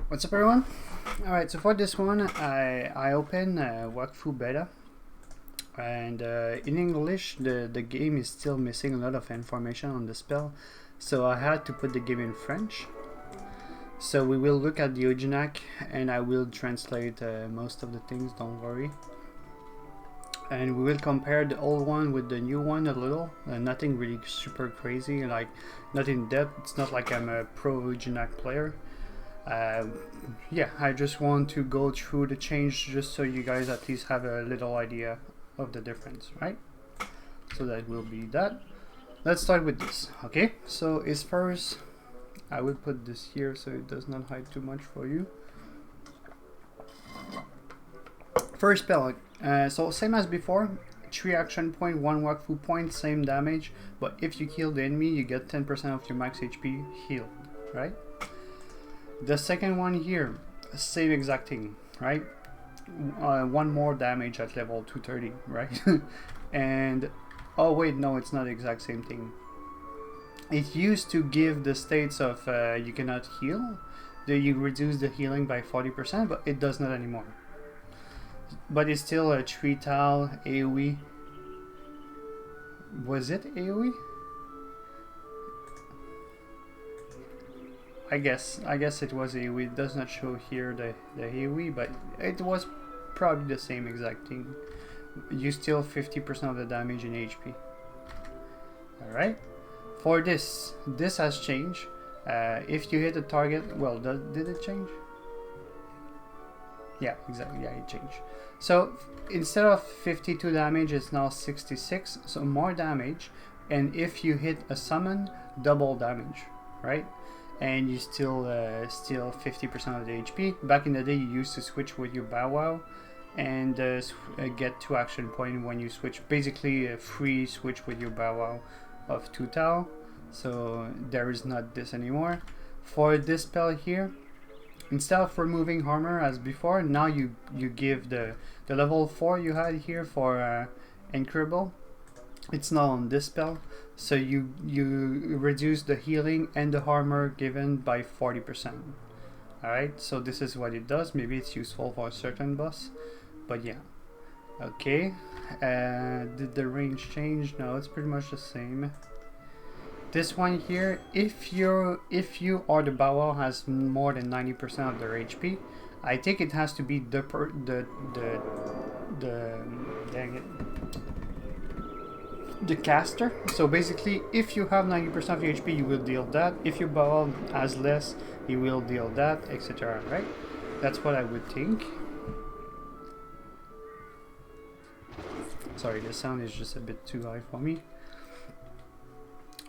What's up, everyone? Alright, so for this one, I open Wakfu beta, and in English, the game is still missing a lot of information on the spell, so I had to put the game in French. So we will look at the Ouginak, and I will translate most of the things, don't worry. And we will compare the old one with the new one a little. Nothing really super crazy, like not in depth. It's not like I'm a pro Ouginak player. Yeah, I just want to go through the change just so you guys at least have a little idea of the difference, right? So that will be that. Let's start with this, okay? So as first, I will put this here so it does not hide too much for you. First spell, so same as before, 3 action point, 1 Wakfu point, same damage, but if you kill the enemy, you get 10% of your max HP healed, right? The second one here, same exact thing, right? 1 more damage at level 230, right? And, oh wait, no, it's not the exact same thing. It used to give the states of you cannot heal, you reduce the healing by 40%, but it does not anymore. But it's still a 3 tile AoE. Was it AoE? I guess it was AoE. It does not show here the AoE, but it was probably the same exact thing. You steal 50% of the damage in HP. Alright. For this has changed. If you hit a target, well, did it change? Yeah, exactly. Yeah, it changed. So instead of 52 damage, it's now 66. So more damage. And if you hit a summon, double damage, right? And you still steal 50% of the HP. Back in the day, you used to switch with your Bow Wow and get 2 action points when you switch. Basically, a free switch with your Bow Wow of 2 Tau. So there is not this anymore. For this spell here, instead of removing armor as before, now you give the level 4 you had here for Incurable. It's now on this spell, so you reduce the healing and the armor given by 40%. Alright, so this is what it does. Maybe it's useful for a certain boss, but yeah. Okay, did the range change? No, it's pretty much the same. This one here, if you or the Bow Wow has more than 90% of their HP, I think it has to be the caster. So basically, if you have 90% of your HP, you will deal that. If your Bow Wow has less, you will deal that, etc. Right? That's what I would think. Sorry, the sound is just a bit too high for me.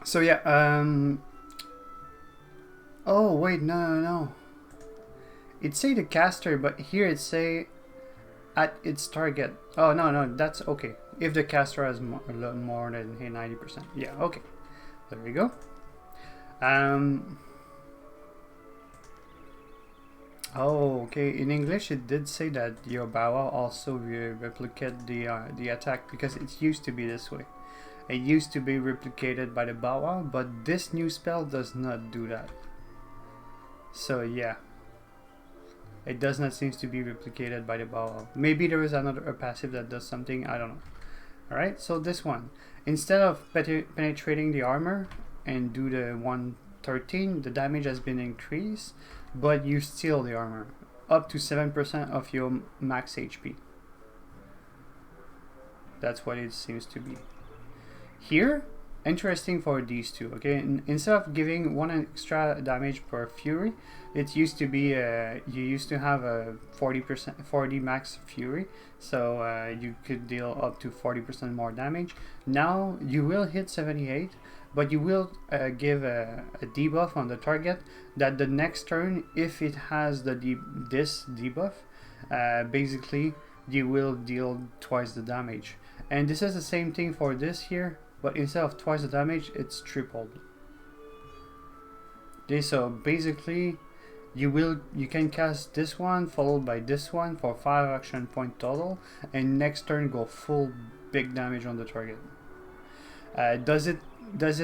So yeah, oh wait, no. It say the caster, but here it say at its target. Oh no, that's okay. If the caster has more than 90%. Yeah, okay. There we go. Oh, okay. In English, it did say that your Bow Wow also replicate the attack, because it used to be this way. It used to be replicated by the Bow Wow, but this new spell does not do that. So yeah, it does not seem to be replicated by the Bow Wow. Maybe there is a passive that does something, I don't know. Alright, so this one, instead of penetrating the armor and do the 113, the damage has been increased, but you steal the armor up to 7% of your max HP. That's what it seems to be. Here, interesting for these two, okay? Instead of giving 1 extra damage per fury, it used to be you used to have a 40 max fury, so you could deal up to 40% more damage. Now you will hit 78, but you will give a debuff on the target that the next turn, if it has this debuff, basically you will deal twice the damage. And this is the same thing for this here, but instead of twice the damage, it's tripled. Okay, so basically you can cast this one followed by this one for 5 action point total, and next turn go full big damage on the target. Does it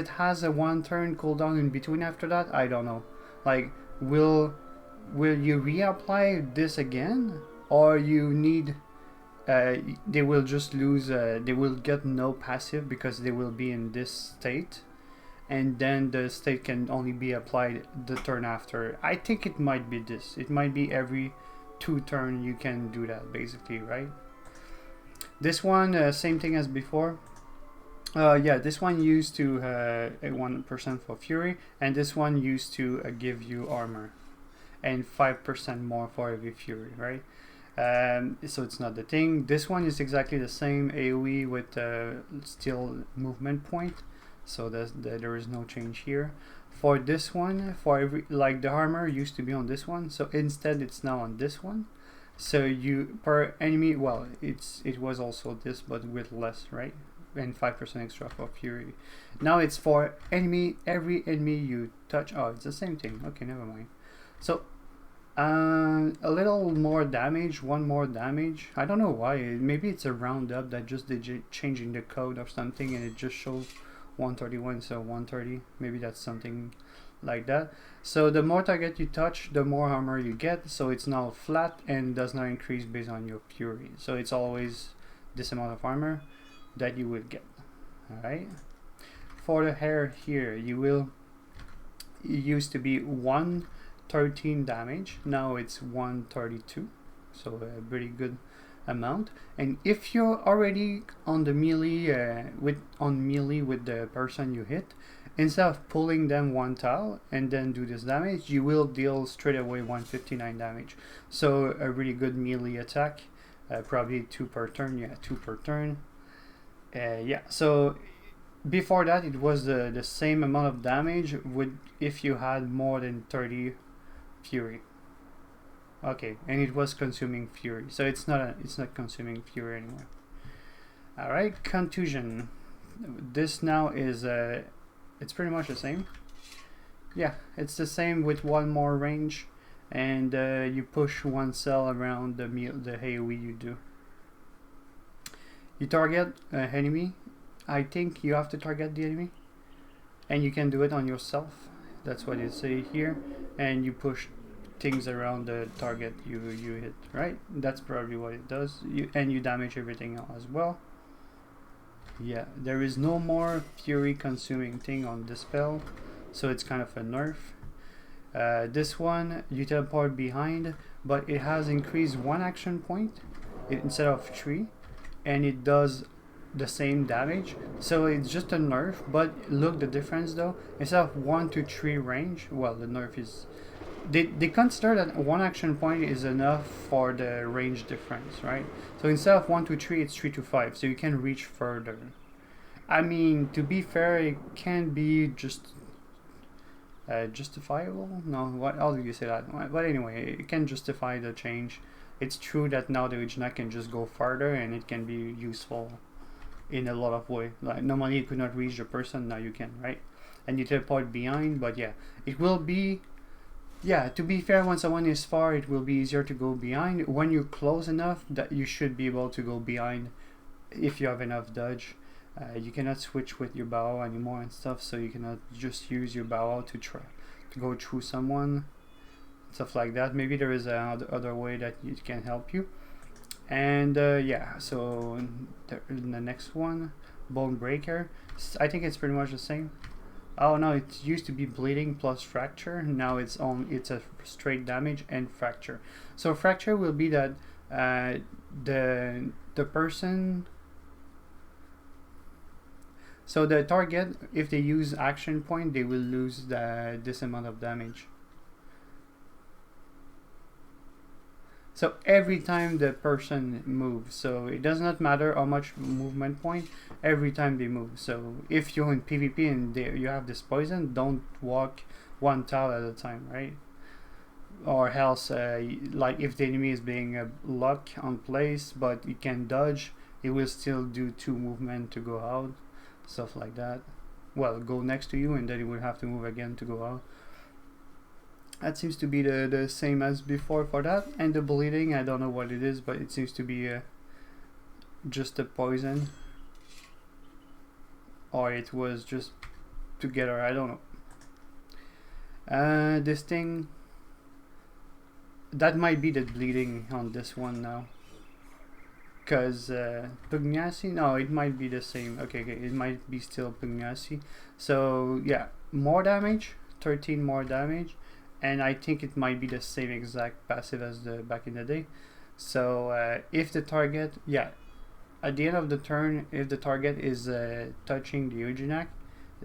has a 1 turn cooldown in between after that? I don't know. Like, will will you reapply this again, or you need they will just lose, they will get no passive because they will be in this state, and then the state can only be applied the turn after. I think it might be this. It might be every 2 turns you can do that, basically, right? This one, same thing as before. Yeah, this one used to 1% for Fury, and this one used to give you armor, and 5% more for every Fury, right? So it's not the thing. This one is exactly the same AoE with still movement point, so there is no change here. For this one, for every, like the armor used to be on this one, so instead it's now on this one. So you per enemy, well, it was also this, but with less, right? And 5% extra for Fury. Now it's for every enemy you touch. Oh, it's the same thing. Okay, never mind. So a little more damage, 1 more damage. I don't know why. Maybe it's a roundup that just did changing the code or something, and it just shows 131, so 130. Maybe that's something like that. So the more target you touch, the more armor you get. So it's now flat and does not increase based on your Fury. So it's always this amount of armor that you will get. Alright. For the hair here, it used to be 113 damage. Now it's 132. So a pretty good amount. And if you're already on the melee with the person you hit, instead of pulling them 1 tile and then do this damage, you will deal straight away 159 damage. So a really good melee attack. Probably 2 per turn. Yeah, 2 per turn. Yeah, so before that it was the same amount of damage with if you had more than 30 Fury. Okay, and it was consuming Fury, so it's not consuming Fury anymore. Alright, contusion. This now is it's pretty much the same. Yeah, it's the same with 1 more range, and you push 1 cell around the AoE you do. You target an enemy. I think you have to target the enemy, and you can do it on yourself. That's what it say here, and you push things around the target you hit, right? That's probably what it does. And you damage everything as well. Yeah, there is no more Fury consuming thing on this spell, so it's kind of a nerf. This one you teleport behind, but it has increased 1 action point instead of 3. And it does the same damage, so it's just a nerf. But look the difference though. Instead of 1 to 3 range, well, the nerf is they consider that 1 action point is enough for the range difference, right? So instead of 1 to 3, it's 3 to 5, so you can reach further. I mean, to be fair, it can be just justifiable. No, what else do you say that? But anyway, it can justify the change. It's true that now the Ouginak can just go farther, and it can be useful in a lot of ways. Like normally you could not reach the person, now you can, right? And you teleport behind, but yeah, it will be, yeah, to be fair, when someone is far, it will be easier to go behind. When you're close enough, that you should be able to go behind if you have enough dodge. You cannot switch with your bow anymore and stuff, so you cannot just use your bow to try to go through someone. Stuff like that. Maybe there is another way that it can help you. And yeah, so the next one, Bone Breaker. I think it's pretty much the same. Oh no, it used to be bleeding plus fracture. Now it's a straight damage and fracture. So fracture will be that the person. So the target, if they use action point, they will lose this amount of damage. So every time the person moves, so it does not matter how much movement point, every time they move. So if you're in PvP and you have this poison, don't walk 1 tile at a time, right? Or else, like if the enemy is being locked on place, but it can dodge, it will still do 2 movement to go out, stuff like that. Well, go next to you, and then it will have to move again to go out. That seems to be the same as before for that. And the bleeding, I don't know what it is, but it seems to be just a poison. Or it was just together, I don't know. This thing, that might be the bleeding on this one now. Because Pugnacci, no, it might be the same. Okay, it might be still Pugnacci. So yeah, more damage, 13 more damage, and I think it might be the same exact passive as the back in the day. So if the target, yeah, at the end of the turn, if the target is touching the Ouginak,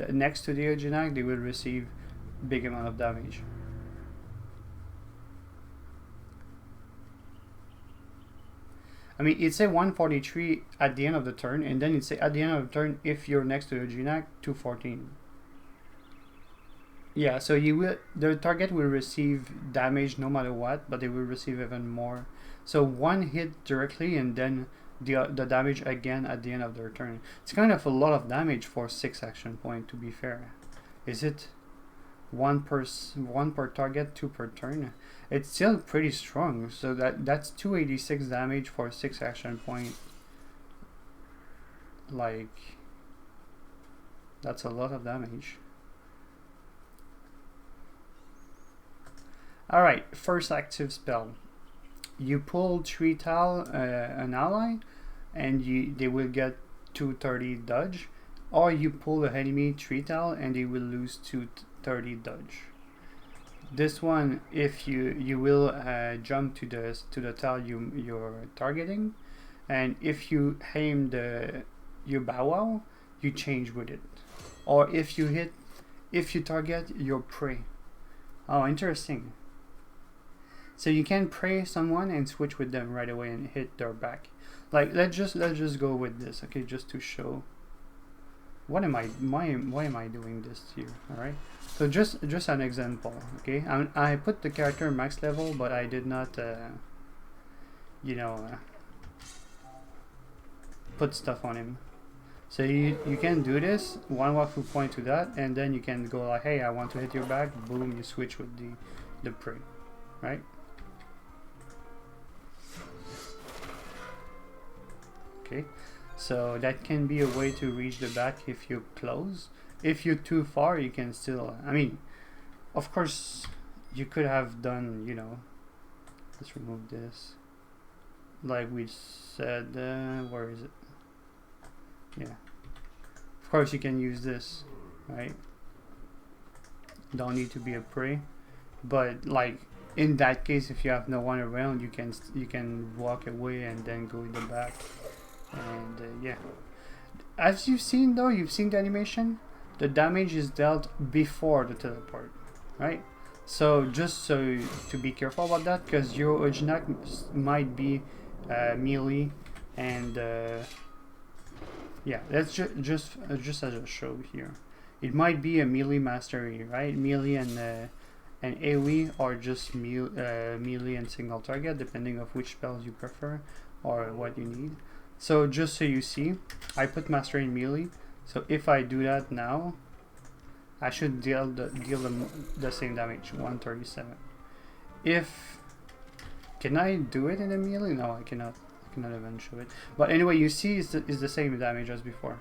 next to the Ouginak, they will receive big amount of damage. I mean, it's a 143 at the end of the turn, and then it's at the end of the turn if you're next to Ouginak, 214. Yeah, so the target will receive damage no matter what, but they will receive even more. So one hit directly, and then the damage again at the end of their turn. It's kind of a lot of damage for 6 action point, to be fair. Is it? One per target, 2 per turn. It's still pretty strong. So that's 286 damage for 6 action point. Like, that's a lot of damage. Alright, first active spell. You pull 3 tile an ally, and they will get 230 dodge, or you pull the enemy 3 tile and they will lose 230 dodge. This one, if you will jump to the tile you're targeting, and if you aim your bow wow, you change with it, or if you target your prey. Oh, interesting. So you can prey someone and switch with them right away and hit their back. Like, let's just go with this, okay, just to show. Why am I doing this here? All right. So just an example, okay. I put the character max level, but I did not, put stuff on him. So you can do this. One Wakfu point to that, and then you can go like, hey, I want to hit your back. Boom, you switch with the prey, right? Okay, so that can be a way to reach the back if you're close. If you're too far, you can still, I mean, of course, you could have done, let's remove this. Like we said, where is it? Yeah. Of course, you can use this, right? Don't need to be a prey. But, like, in that case, if you have no one around, you can walk away and then go in the back. And yeah, as you've seen though, you've seen the animation, the damage is dealt before the teleport, right? So just so to be careful about that, because your Ouginak might be melee, and yeah, that's just as a show here. It might be a melee mastery, right? Melee and AoE, or just melee and single target, depending of which spells you prefer or what you need. So just so you see, I put mastery in melee. So if I do that now, I should deal the same damage, 137. Can I do it in a melee? No, I cannot. I cannot even show it. But anyway, you see, it's the same damage as before.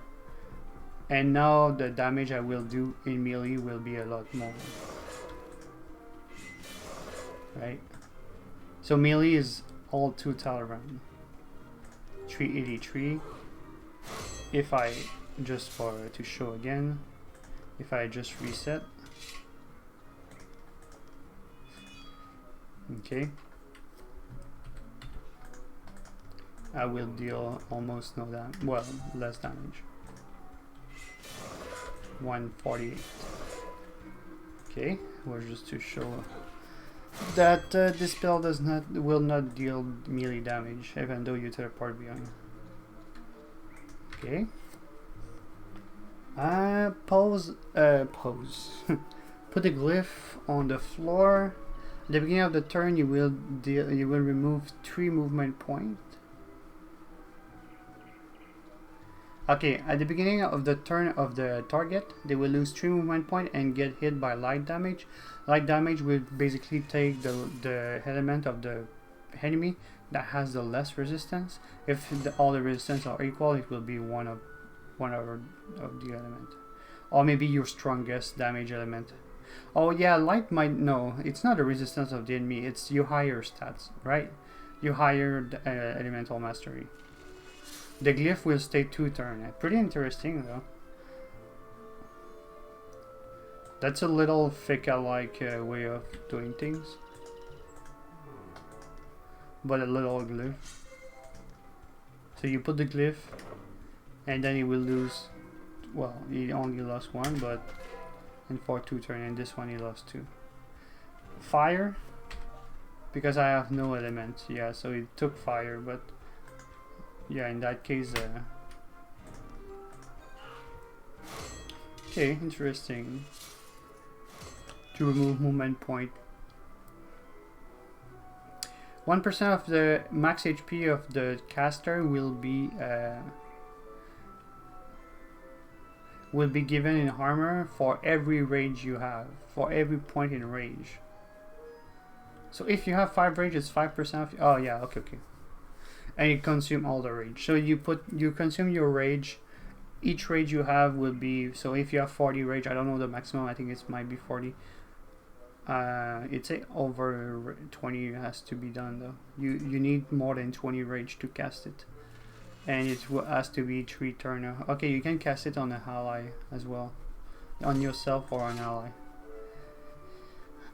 And now the damage I will do in melee will be a lot more. Right? So melee is all 2 tile around. 383. If I just to show again, if I just reset, okay, I will deal almost no damage, well, less damage. 148. Okay, we're just to show that this spell will not deal melee damage, even though you teleport behind. Okay. Pose. Put a glyph on the floor. At the beginning of the turn, you will remove 3 movement points. Okay, at the beginning of the turn of the target, they will lose 3 movement points and get hit by light damage. Light damage will basically take the element of the enemy that has the less resistance. If all the resistance are equal, it will be one of the element, or maybe your strongest damage element. Oh yeah, light might, no, it's not the resistance of the enemy, it's you higher stats, right? You higher elemental mastery. The glyph will stay 2 turns. Pretty interesting though. That's a little Fika-like way of doing things. But a little glyph. So you put the glyph, and then he will lose, well, he only lost 1, but and for 2 turns, and this one he lost 2. Fire, because I have no element, yeah, so he took fire, but yeah, in that case, okay, interesting. To remove movement point. 1% of the max HP of the caster will be given in armor for every rage you have, for every point in rage. So if you have 5 rage, it's 5% of. Oh yeah, okay. And you consume all the rage. So you consume your rage. Each rage you have will be, so if you have 40 rage, I don't know the maximum. I think it might be 40. It's over 20 has to be done though. You need more than 20 rage to cast it, and it has to be 3 turn. Okay, you can cast it on an ally as well, on yourself or an ally.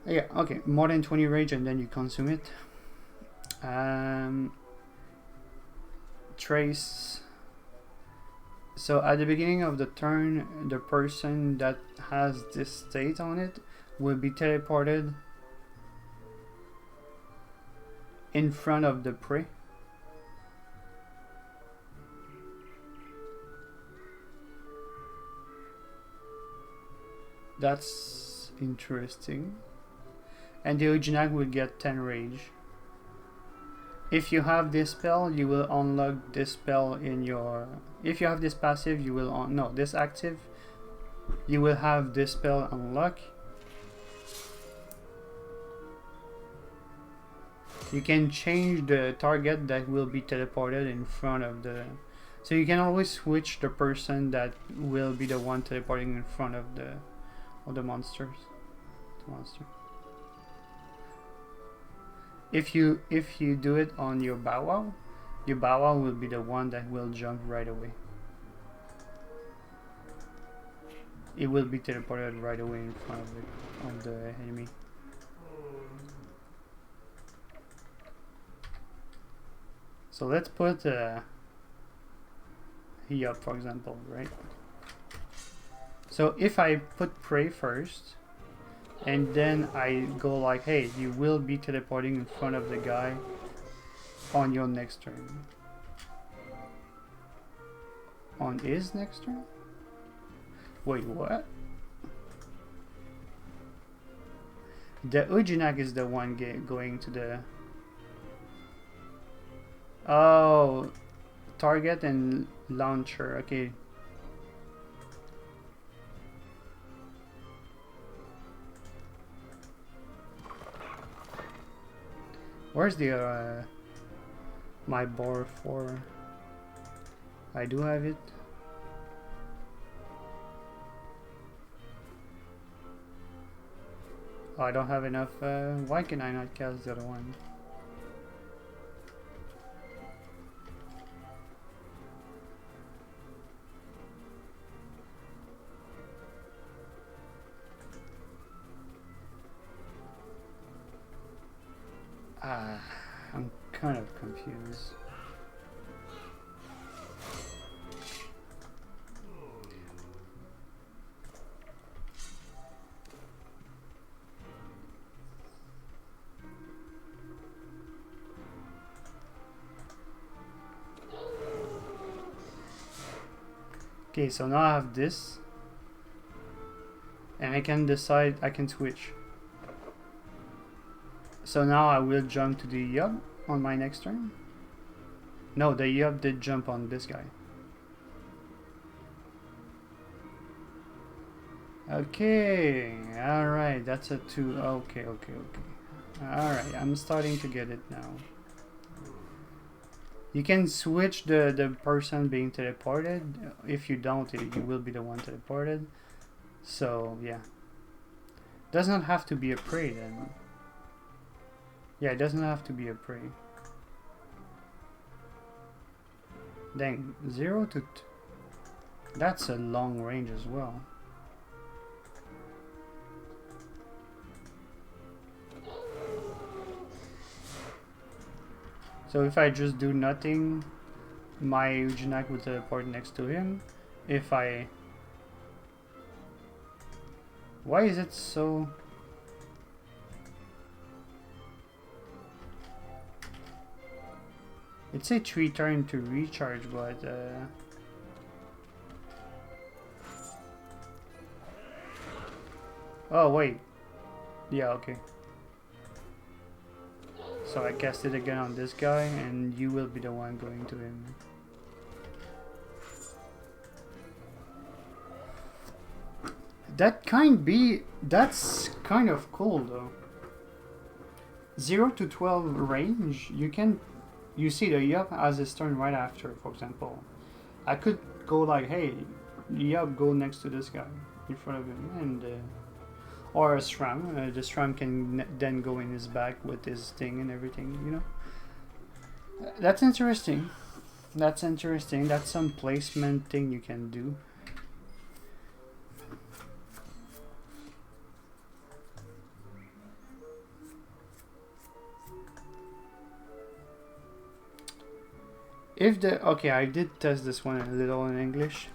Yeah, okay, more than 20 rage, and then you consume it. Trace. So at the beginning of the turn, the person that has this state on it will be teleported in front of the prey. That's interesting. And the Ouginak will get 10 rage. If you have this spell, you will unlock this spell in your... If you have this passive, you will... No, this active, you will have this spell unlock. You can change the target that will be teleported in front of the... So you can always switch the person that will be the one teleporting in front of the monsters. The monster. If you do it on your Bow Wow, your Bow Wow will be the one that will jump right away. It will be teleported right away in front of the enemy. So let's put he up, for example, right? So if I put prey first, and then I go like, hey, you will be teleporting in front of the guy on your next turn. On his next turn? Wait, what? The Ouginak is the one going to the... Oh, target and launcher, okay. Where's the my board for? I do have it. Oh, I don't have enough. Why can I not cast the other one? I'm kind of confused. Okay, so now I have this, and I can decide, I can switch. So now I will jump to the Yub on my next turn. No, the Yub did jump on this guy. Okay, alright, that's a 2. Okay. Alright, I'm starting to get it now. You can switch the person being teleported. If you don't, you will be the one teleported. So, yeah. Does not have to be a prey then. Yeah, it doesn't have to be a prey. Dang, 0 to... That's a long range as well. So if I just do nothing, my Ouginak would teleport next to him. If I... Why is it so... It's a 3 turn to recharge, but oh wait. Yeah, okay. So I cast it again on this guy and you will be the one going to him. That's kind of cool though. 0 to 12 range, you see the Yup has his turn right after, for example. I could go like, hey, Yup, go next to this guy in front of him, and or a Stram. The Stram can then go in his back with his thing and everything, you know. That's interesting. That's interesting. That's some placement thing you can do. If the... Okay, I did test this one a little in English.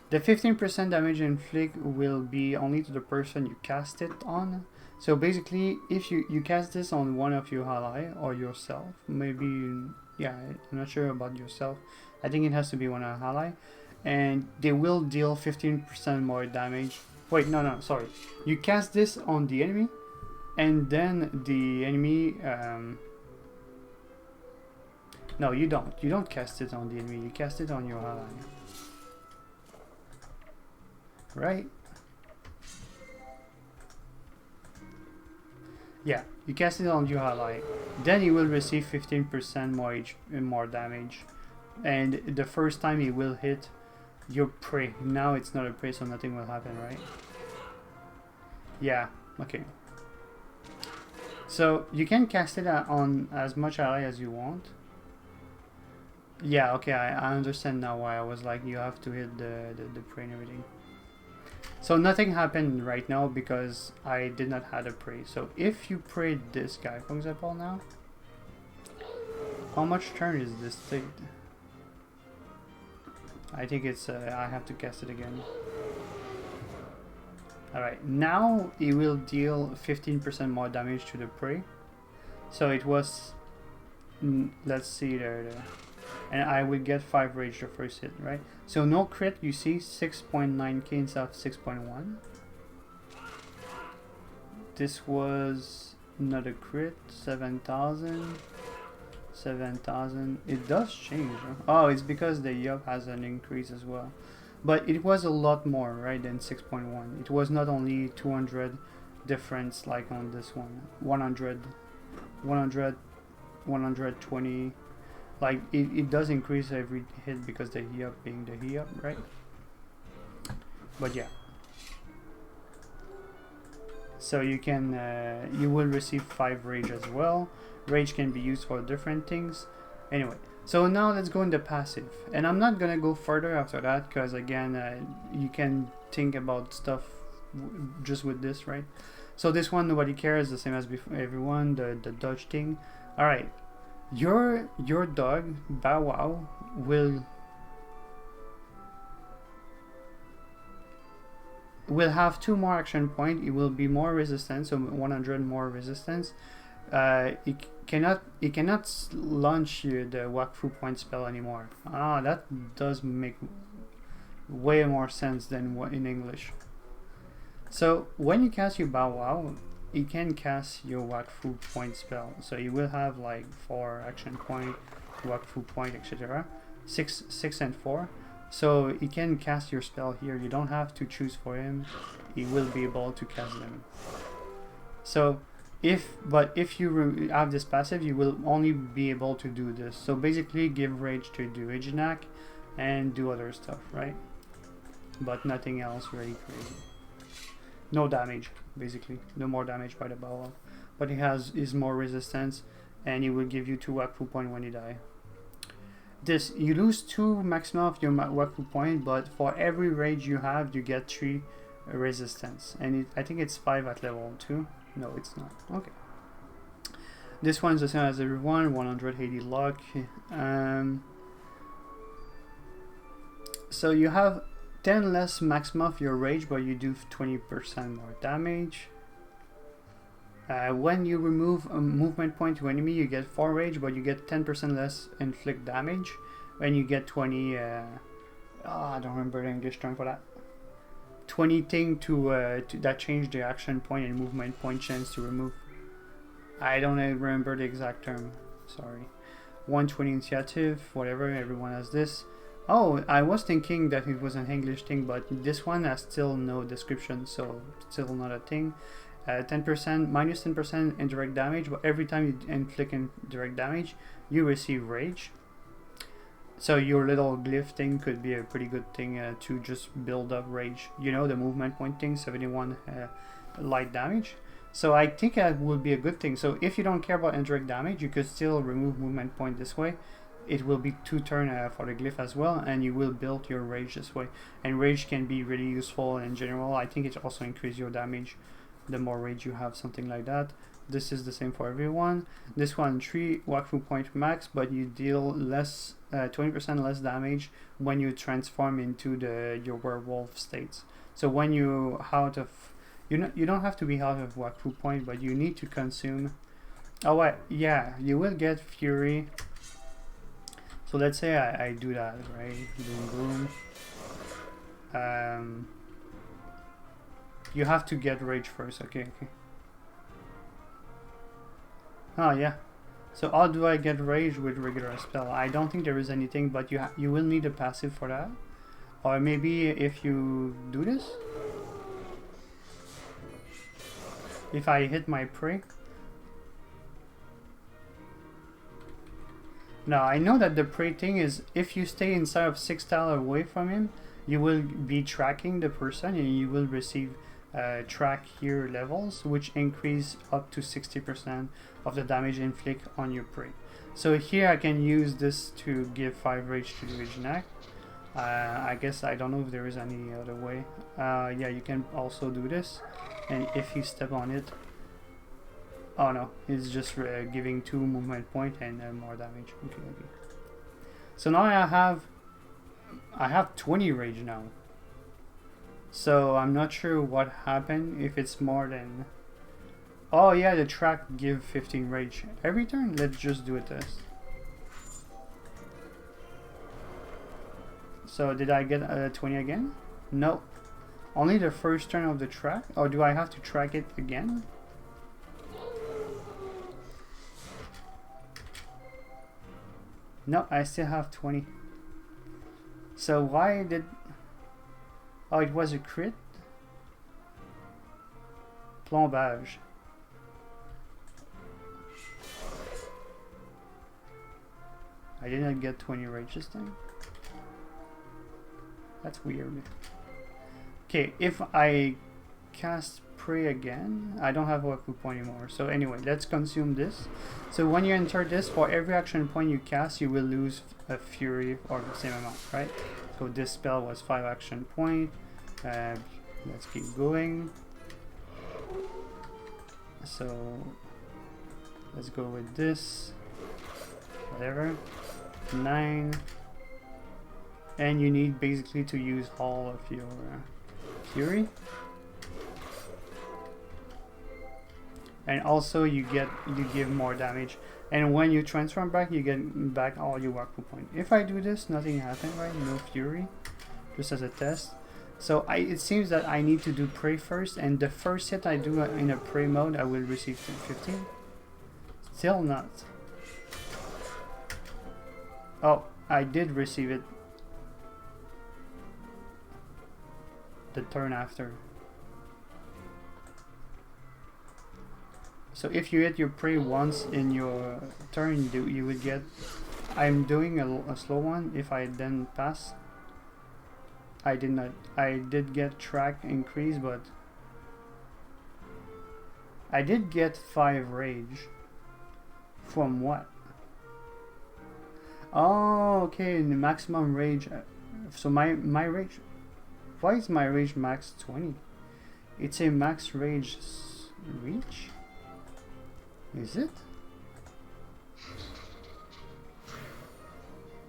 The 15% damage inflict will be only to the person you cast it on. So basically, if you cast this on one of your ally or yourself, maybe... Yeah, I'm not sure about yourself. I think it has to be one of ally. And they will deal 15% more damage. Wait, no, sorry. You cast this on the enemy, and then the enemy... No, you don't. You don't cast it on the enemy. You cast it on your ally. Right? Yeah, you cast it on your ally. Then he will receive 15% more damage. And the first time he will hit your prey. Now it's not a prey, so nothing will happen, right? Yeah, okay. So you can cast it on as much ally as you want. Yeah, okay, I understand now why I was like, you have to hit the prey and everything. So nothing happened right now because I did not have a prey. So if you prey this guy, for example, now, how much turn is this thing? I think it's, I have to cast it again. Alright, now it will deal 15% more damage to the prey. So it was, let's see there. And I will get 5 rage the first hit, right? So no crit, you see 6.9k instead of 6.1. This was not a crit, 7,000. 7,000. It does change. Huh? Oh, it's because the Yup has an increase as well. But it was a lot more, right, than 6.1. It was not only 200 difference like on this one. 100, 120. Like, it does increase every hit because the Yup being the Yup, right? But yeah. So you can, you will receive 5 rage as well. Rage can be used for different things. Anyway, so now let's go into passive. And I'm not gonna go further after that because again, you can think about stuff just with this, right? So this one, nobody cares, the same as before, everyone, the dodge thing. Alright. Your dog, Bow Wow, will have 2 more action points. It will be more resistance, so 100 more resistance. It cannot launch the Wakfu point spell anymore. Ah, that does make way more sense than what in English. So when you cast your Bow Wow, you can cast your Wakfu point spell. So you will have like 4 action point, Wakfu point, etc. 6 and 4. So you can cast your spell here. You don't have to choose for him. He will be able to cast them. So if you have this passive, you will only be able to do this. So basically give rage to do Ouginak and do other stuff, right? But nothing else really crazy. No damage. basically. No more damage by the bowel. But he is more resistance, and he will give you 2 Wakfu point when you die. This, you lose 2 maximum of your Wakfu point, but for every rage you have, you get 3 resistance. And I think it's 5 at level 2. No, it's not. Okay. This one is the same as everyone, 180 luck. So you have 10 less maximum of your rage, but you do 20% more damage. When you remove a movement point to enemy, you get 4 rage, but you get 10% less inflict damage. And you get 20... I don't remember the English term for that. 20 thing to that change the action point and movement point chance to remove. I don't remember the exact term. Sorry. 120 initiative, whatever, everyone has this. Oh, I was thinking that it was an English thing, but this one has still no description, so still not a thing. 10%, minus 10% indirect damage, but every time you inflict indirect damage, you receive rage. So your little glyph thing could be a pretty good thing to just build up rage. You know, the movement point thing, 71 light damage. So I think that would be a good thing. So if you don't care about indirect damage, you could still remove movement point this way. It will be 2 turns for the glyph as well, and you will build your rage this way. And rage can be really useful in general. I think it also increases your damage the more rage you have, something like that. This is the same for everyone. This one 3 Wakfu point max, but you deal less 20% less damage when you transform into your werewolf states. So when you out of you don't have to be out of Wakfu point, but you need to consume. Oh wait, yeah, you will get fury. So let's say I do that, right? Boom boom. You have to get rage first. Okay. Oh yeah. So how do I get rage with regular spell? I don't think there is anything, but you will need a passive for that. Or maybe if you do this, if I hit my prey. Now I know that the prey thing is if you stay inside of 6 tiles away from him, you will be tracking the person and you will receive track here levels, which increase up to 60% of the damage inflict on your prey. So here I can use this to give 5 rage to the Ouginak. I guess I don't know if there is any other way. Yeah, you can also do this, and if you step on it, oh no, it's just giving 2 movement point and more damage. Okay. So now I have 20 rage now. So I'm not sure what happened, if it's more than... Oh yeah, the track give 15 rage every turn. Let's just do a test. So did I get 20 again? No. Only the first turn of the track? Or do I have to track it again? No, I still have 20. So why did... Oh, it was a crit? Plombage. I didn't get 20 rage this time. That's weird. Okay, if I cast Prey again, I don't have a Wakfu point anymore. So anyway, let's consume this. So when you enter this, for every action point you cast, you will lose a Fury or the same amount, right? So this spell was 5 action point. Let's keep going. So let's go with this. Whatever. 9. And you need basically to use all of your Fury. And also you give more damage. And when you transform back, you get back all your Wakfu point. If I do this, nothing happened, right? No Fury. Just as a test. So it seems that I need to do Prey first, and the first hit I do in a Prey mode, I will receive 15. Still not. Oh, I did receive it the turn after. So if you hit your prey once in your turn, you would get... I'm doing a slow one. If I then pass, I did not. I did get track increase, but I did get 5 rage. From what? Oh, okay, the maximum rage. So my rage. Why is my rage max 20? It's a max rage reach? Is it?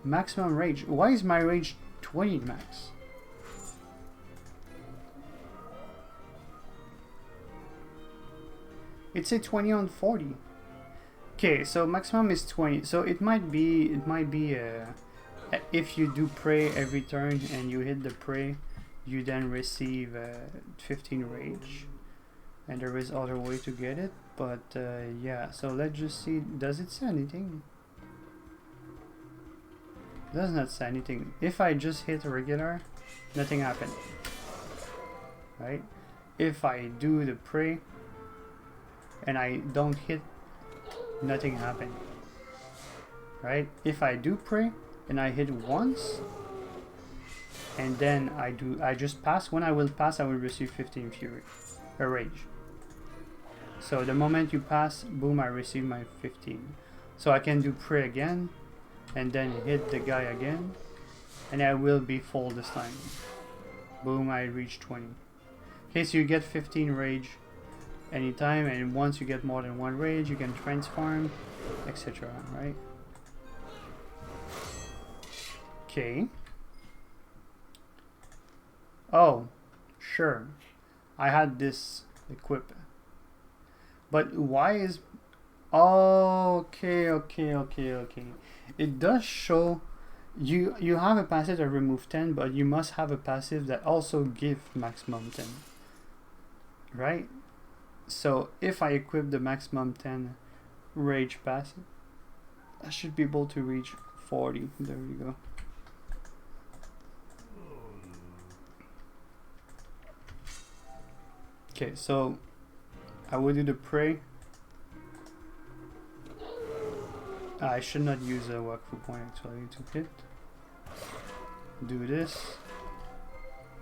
Maximum rage. Why is my rage 20 max? It's a 20 on 40. Okay, so maximum is 20. So it might be if you do pray every turn and you hit the pray, you then receive 15 rage. And there is other way to get it, but yeah. So let's just see. Does it say anything? It does not say anything. If I just hit regular, nothing happened. Right? If I do the pray and I don't hit, nothing happened. Right? If I do pray and I hit once and then I just pass, when I will pass I will receive 15 fury, a rage. So the moment you pass, boom, I receive my 15. So I can do pray again and then hit the guy again and I will be full this time. Boom, I reach 20. Okay, so you get 15 rage anytime, and once you get more than 1 rage you can transform, etc. Right? Okay. Oh, sure. I had this equip. But why is... Okay. It does show you have a passive that remove 10, but you must have a passive that also give maximum 10. Right? So if I equip the maximum 10 rage passive, I should be able to reach 40. There we go. Okay, so I will do the pray. I should not use a Wakfu point actually to hit. Do this.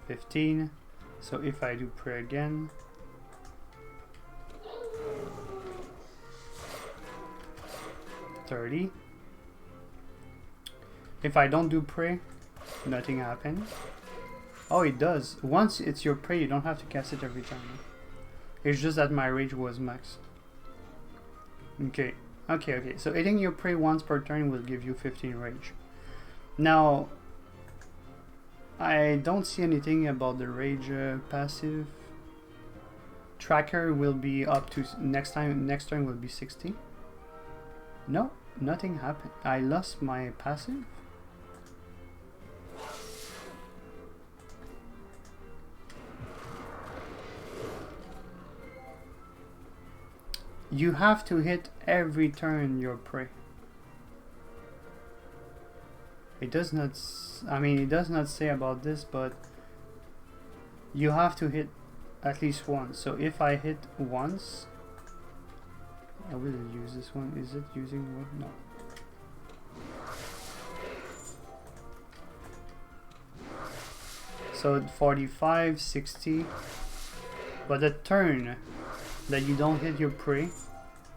15. So if I do pray again, $30. If I don't do pray, nothing happens. Oh, it does. Once it's your prey, you don't have to cast it every time. It's just that my rage was max. Okay. So hitting your prey once per turn will give you 15 rage. Now, I don't see anything about the rage passive. Tracker will be up to next turn will be 60. No, nothing happened. I lost my passive. You have to hit every turn your prey. It does not, it does not say about this, but you have to hit at least once. So if I hit once, I will use this one. Is it using what? No. So 45, 60, but the turn that you don't hit your prey,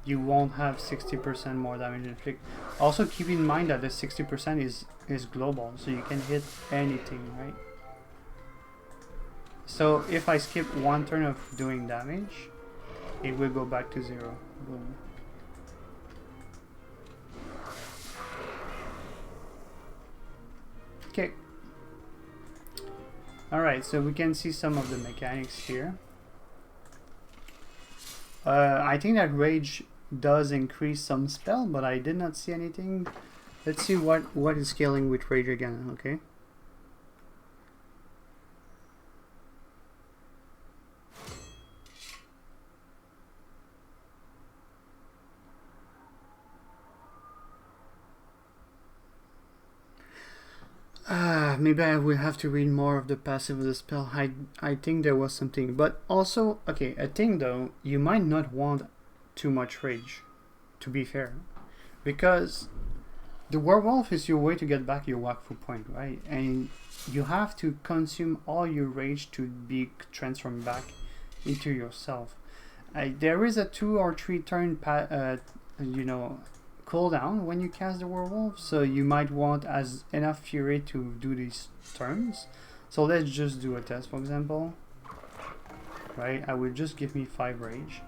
you won't have 60% more damage inflict. Also keep in mind that the 60% is global, so you can hit anything, right? So if I skip one turn of doing damage, it will go back to 0. Boom. Okay. Alright, so we can see some of the mechanics here. I think that rage does increase some spell, but I did not see anything. Let's see what is scaling with rage again, okay? Maybe I will have to read more of the passive of the spell. I think there was something, but also, okay, a thing though, you might not want too much rage, to be fair, because the werewolf is your way to get back your Wakfu point, right? And you have to consume all your rage to be transformed back into yourself. There is a 2 or 3 turn cooldown when you cast the werewolf, so you might want as enough fury to do these turns. So let's just do a test, for example. Right, I will just give me 5 rage.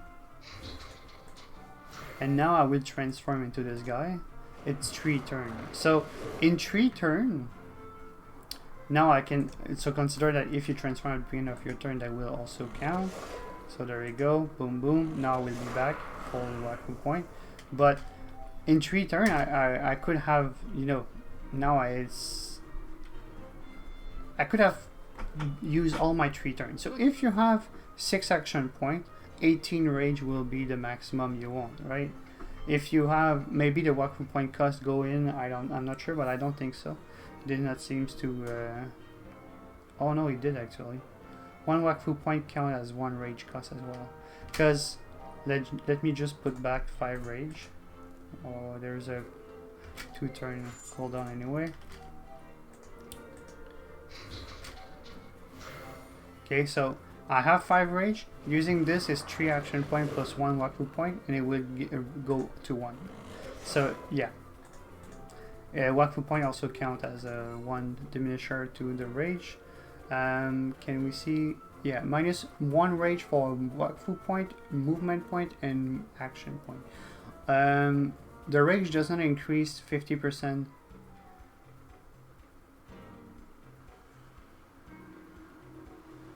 And now I will transform into this guy. It's 3 turn. So in 3 turn, now I can, so consider that if you transform at the beginning of your turn, that will also count. So there you go, boom boom. Now we'll be back, full Wakfu point. But in 3 turn, I could have, now I could have used all my 3 turns. So if you have 6 action point, 18 rage will be the maximum you want, right? If you have, maybe the Wakfu point cost go in, I'm not sure, but I don't think so. It did not seems to, oh no, it did actually. 1 Wakfu point count as 1 rage cost as well. Because, let me just put back 5 rage. Oh, there's a 2 turn cooldown anyway. Okay, so I have 5 rage. Using this is 3 action point plus 1 Wakfu point, and it will go to 1. So yeah, Wakfu point also count as a 1 diminisher to the rage. Can we see? Yeah, minus 1 rage for Wakfu point, movement point, and action point. The rage does not increase 50%.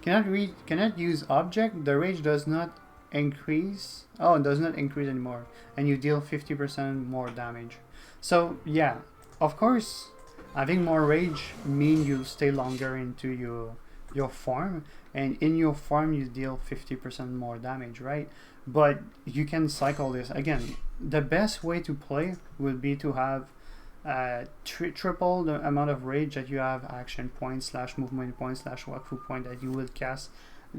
Cannot use object. The rage does not increase. Oh, it does not increase anymore, and you deal 50% more damage. So yeah, of course, having more rage mean you stay longer into your farm, and in your farm you deal 50% more damage, right? But you can cycle this again. The best way to play would be to have triple the amount of rage that you have action points slash movement points slash Wakfu point that you will cast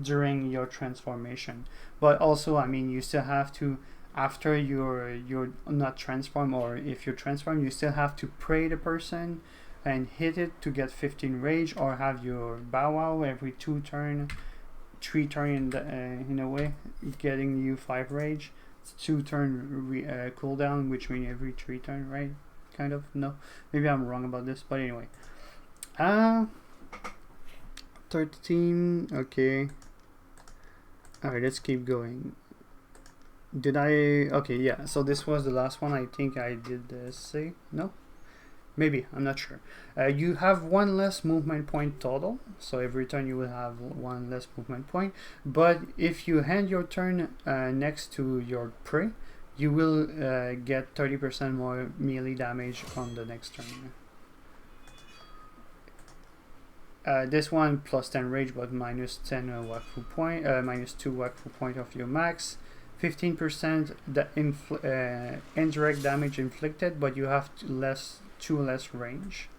during your transformation. But also, I mean, you still have to, after you're not transform, or if you're transformed, you still have to pray the person and hit it to get 15 rage, or have your bow wow every 2 turn, 3 turn in a way, getting you 5 rage. It's 2 turn cooldown, which means every 3 turn, right? Kind of, no, maybe I'm wrong about this, but anyway. 13, okay. Alright, let's keep going. Did I, okay, yeah, so this was the last one. I think I did say, no? Maybe, I'm not sure. You have 1 less movement point total, so every turn you will have 1 less movement point, but if you hand your turn next to your prey, you will get 30% more melee damage on the next turn. This one plus 10 rage, but minus 10 Wakfu point, minus 2 Wakfu point of your max. 15% the indirect damage inflicted, but you have 2 less range.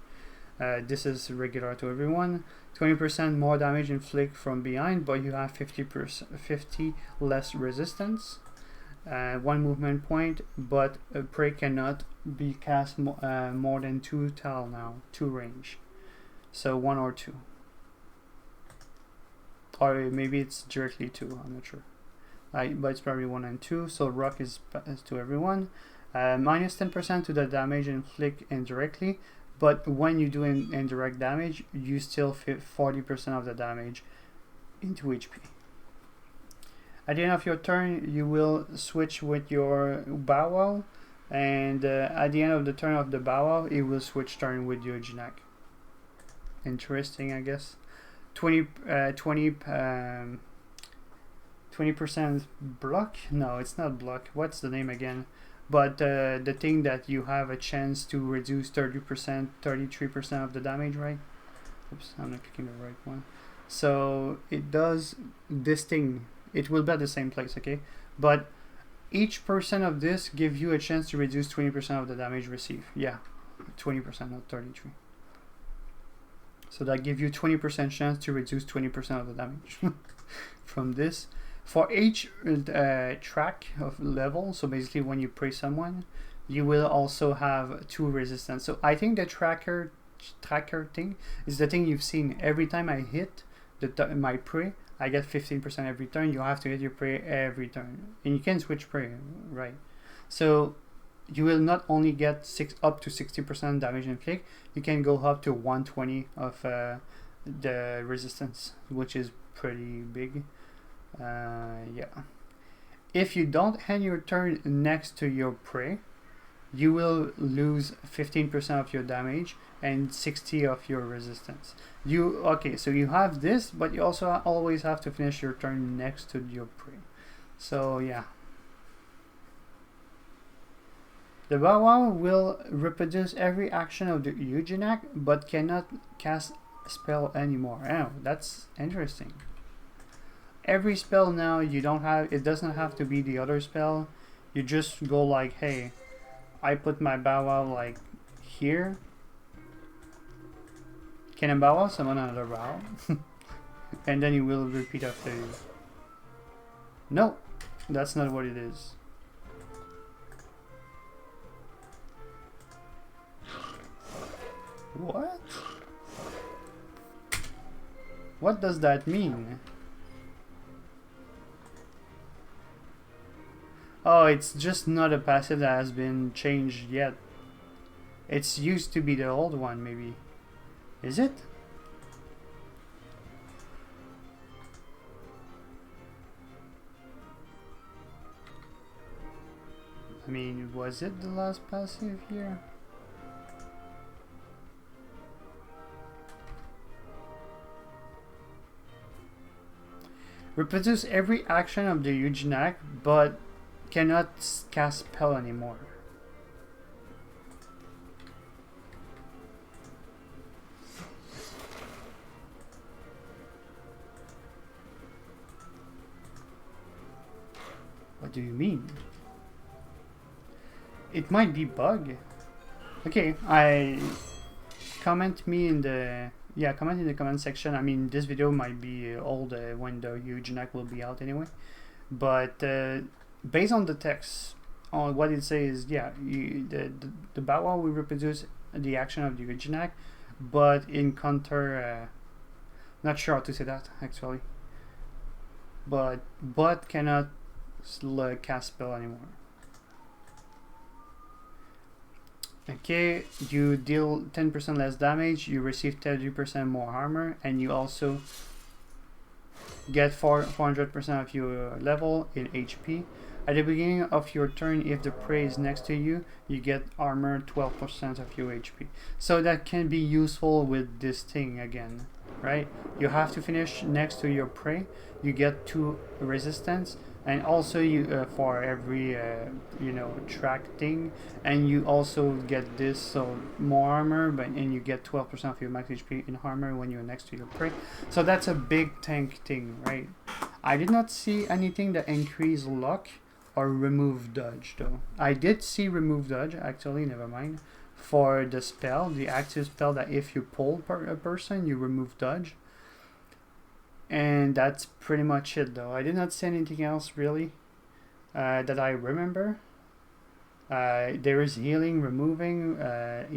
This is regular to everyone. 20% more damage inflict from behind, but you have 50 less resistance. 1 movement point, but a prey cannot be cast more than 2 tile now, 2 range. So 1 or 2. Or maybe it's directly 2, I'm not sure. But it's probably 1 and 2, so rock is to everyone. Minus 10% to the damage inflict indirectly, but when you do indirect damage, you still fit 40% of the damage into HP. At the end of your turn, you will switch with your bow wow, and at the end of the turn of the bow wow, it will switch turn with your Ouginak. Interesting, I guess. 20% block? No, it's not block. What's the name again? But the thing that you have a chance to reduce 30%, 33% of the damage, right? Oops, I'm not clicking the right one. So it does this thing. It will be at the same place, okay? But each percent of this gives you a chance to reduce 20% of the damage received. Yeah, 20%, not 33. So that gives you 20% chance to reduce 20% of the damage from this. For each track of level, so basically when you pray someone, you will also have 2 resistance. So I think the tracker thing is the thing you've seen. Every time I hit my prey, I get 15% every turn. You have to hit your prey every turn, and you can switch prey, right? So you will not only get up to 60% damage and flick, you can go up to 120 of the resistance, which is pretty big. Yeah. If you don't end your turn next to your prey, you will lose 15% of your damage and 60 of your resistance. So you have this, but you also always have to finish your turn next to your prey. So yeah. The Bow Wow will reproduce every action of the Ouginak, but cannot cast a spell anymore. Oh, that's interesting. Every spell now you don't have, it doesn't have to be the other spell. You just go like, hey, I put my Bow Wow like here. Can a Bow Wow summon another Bow? And then you will repeat after you. No, that's not what it is. What? What does that mean? Oh, it's just not a passive that has been changed yet. It's used to be the old one, maybe. Is it? I mean, was it the last passive here? Reproduce every action of the Ouginak, but cannot cast spell anymore. What do you mean? It might be bug. Okay, comment in the comment section. I mean, this video might be old when the Ouginak will be out anyway, but based on the text, on what it says, yeah, the Bow Wow will reproduce the action of the Ouginak, but in counter, not sure how to say that actually, but cannot cast spell anymore. Okay, you deal 10% less damage, you receive 30% more armor, and you also get 400% of your level in HP. At the beginning of your turn, if the prey is next to you, you get armor 12% of your HP. So that can be useful with this thing again, right? You have to finish next to your prey, you get 2 resistance, and also you for every track thing, and you also get this, so more armor, and you get 12% of your max HP in armor when you're next to your prey. So that's a big tank thing, right? I did not see anything that increase luck or remove dodge though. I did see remove dodge actually, never mind, for the spell, the active spell, that if you pull a person you remove dodge. And that's pretty much it though. I did not see anything else really that I remember. There is healing removing,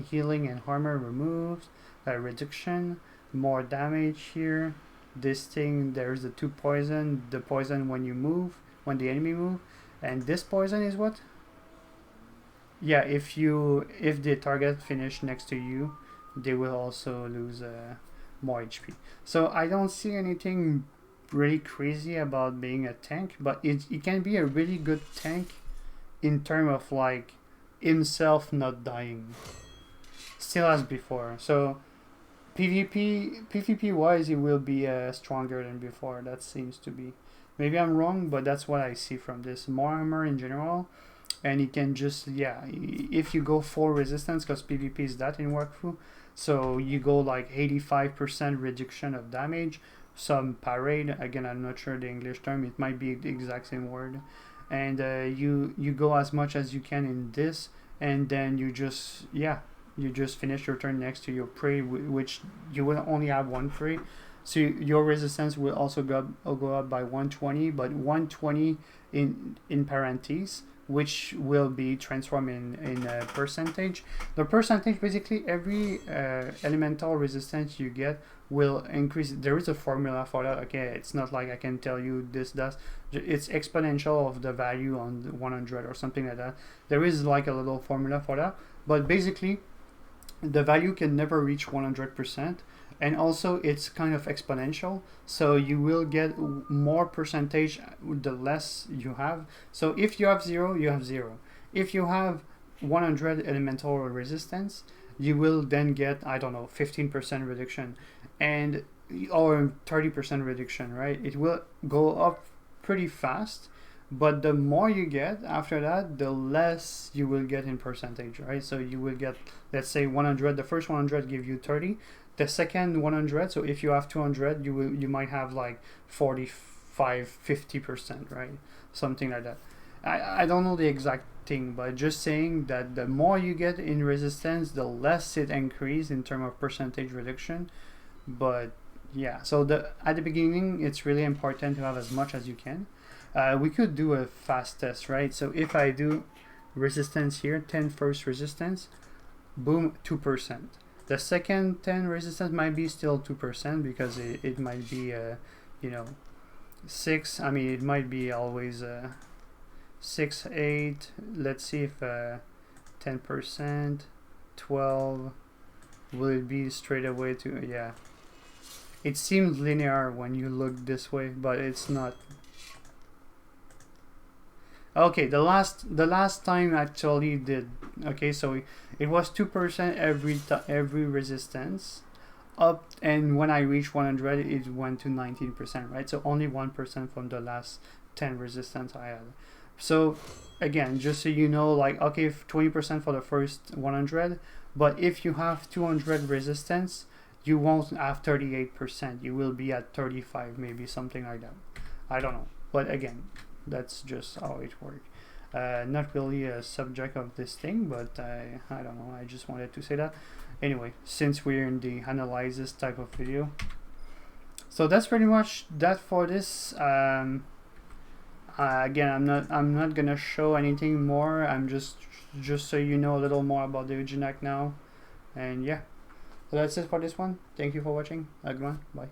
healing and armor removes, reduction, more damage here. This thing, there's the 2 poison, the poison when you move, when the enemy move, and this poison is what? Yeah, if the target finish next to you, they will also lose more HP. So I don't see anything really crazy about being a tank, but it can be a really good tank in terms of like himself not dying, still as before. So PvP wise, it will be stronger than before. That seems to be. Maybe I'm wrong, but that's what I see from this. More armor in general, and it can just, yeah, if you go full resistance, because PvP is that in Wakfu, so you go like 85% reduction of damage, some parade, again I'm not sure the English term, it might be the exact same word, and you go as much as you can in this, and then you just finish your turn next to your prey, which you will only have 1 prey. So your resistance will also go up by 120, but 120 in parentheses, which will be transformed in a percentage. The percentage, basically every elemental resistance you get will increase. There is a formula for that. Okay, it's not like I can tell you this does. It's exponential of the value on 100 or something like that. There is like a little formula for that, but basically the value can never reach 100%, and also it's kind of exponential, so you will get more percentage the less you have. So if you have 0, you have 0. If you have 100 elemental resistance, you will then get, I don't know, 15% reduction, and or 30% reduction, right? It will go up pretty fast, but the more you get after that, the less you will get in percentage, right? So you will get, let's say 100, the first 100 give you 30, the second 100, so if you have 200, you might have like 45, 50%, right? Something like that. I don't know the exact thing, but just saying that the more you get in resistance, the less it increases in terms of percentage reduction. But yeah, so at the beginning, it's really important to have as much as you can. We could do a fast test, right? So if I do resistance here, 10 first resistance, boom, 2%. The second 10 resistance might be still 2% because it might be, you know, 6. I mean, it might be always 6, 8. Let's see if 10%, 12. Will it be straight away to, yeah. It seems linear when you look this way, but it's not. Okay, the last time actually did. Okay, so it was 2% every resistance up, and when I reached 100, it went to 19%, right? So only 1% from the last 10 resistance I had. So again, just so you know, like, okay, 20% for the first 100, but if you have 200 resistance, you won't have 38%. You will be at 35, maybe something like that. I don't know, but again, that's just how it works. Not really a subject of this thing, but I don't know, I just wanted to say that. Anyway, since we're in the analysis type of video, so that's pretty much that for this. Again, I'm not gonna show anything more. I'm just so you know a little more about the Ouginak now, and yeah, so that's it for this one. Thank you for watching. Have a good one. Bye.